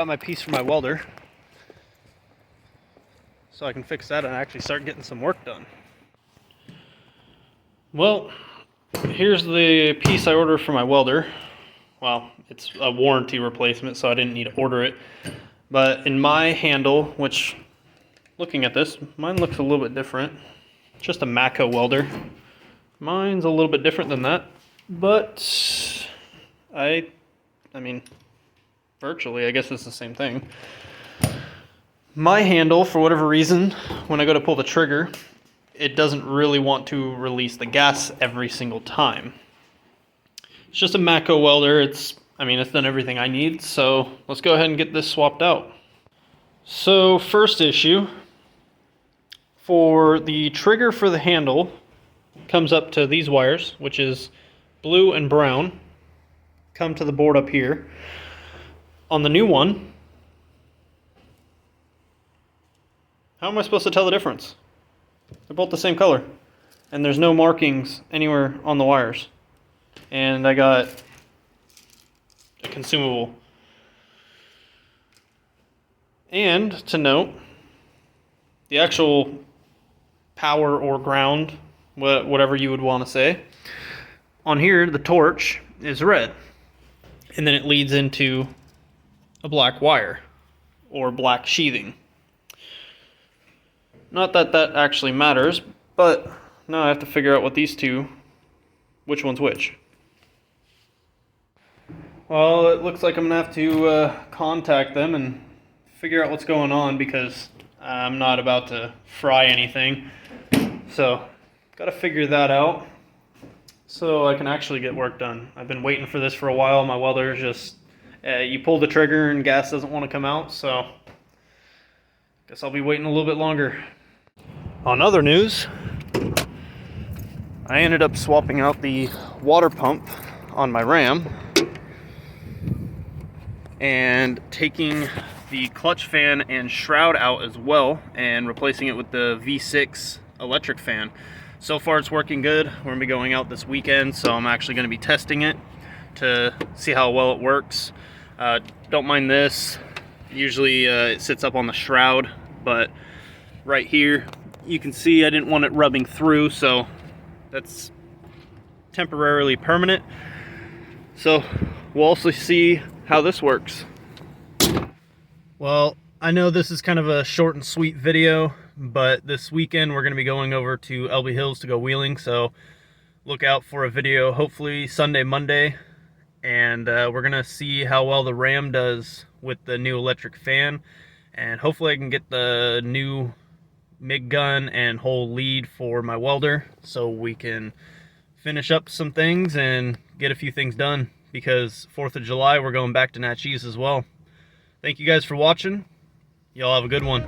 got my piece for my welder, so I can fix that and actually start getting some work done. Well, here's the piece I ordered for my welder. Well, it's a warranty replacement, so I didn't need to order it. But in my handle, which, looking at this, mine looks a little bit different. It's just a Mako welder. Mine's a little bit different than that, but I mean, virtually, I guess it's the same thing. My handle, for whatever reason, when I go to pull the trigger, it doesn't really want to release the gas every single time. It's just a Mako welder. It's done everything I need, so let's go ahead and get this swapped out. So first issue, for the trigger for the handle, comes up to these wires, which is blue and brown, come to the board up here. On the new one, how am I supposed to tell the difference? They're both the same color, and there's no markings anywhere on the wires. And I got a consumable. And to note, the actual power or ground, whatever you would want to say, on here the torch is red, and then it leads into a black wire or black sheathing. Not that that actually matters, but now I have to figure out what these two, which one's which. Well, it looks like I'm gonna have to contact them and figure out what's going on, because I'm not about to fry anything. So, gotta figure that out so I can actually get work done. I've been waiting for this for a while. My welder is just, you pull the trigger and gas doesn't want to come out, so guess I'll be waiting a little bit longer. On other news, I ended up swapping out the water pump on my Ram and taking the clutch fan and shroud out as well and replacing it with the V6 electric fan. So far it's working good. We're gonna be going out this weekend, so I'm actually gonna be testing it to see how well it works. Don't mind this. Usually it sits up on the shroud, but right here you can see I didn't want it rubbing through, so that's temporarily permanent. So we'll also see how this works. Well, I know this is kind of a short and sweet video, but this weekend we're going to be going over to Elby Hills to go wheeling, so look out for a video hopefully Sunday, Monday, and we're going to see how well the Ram does with the new electric fan, and hopefully I can get the new MIG gun and whole lead for my welder so we can finish up some things and get a few things done, because 4th of July we're going back to Natchez as well. Thank you guys for watching. Y'all have a good one.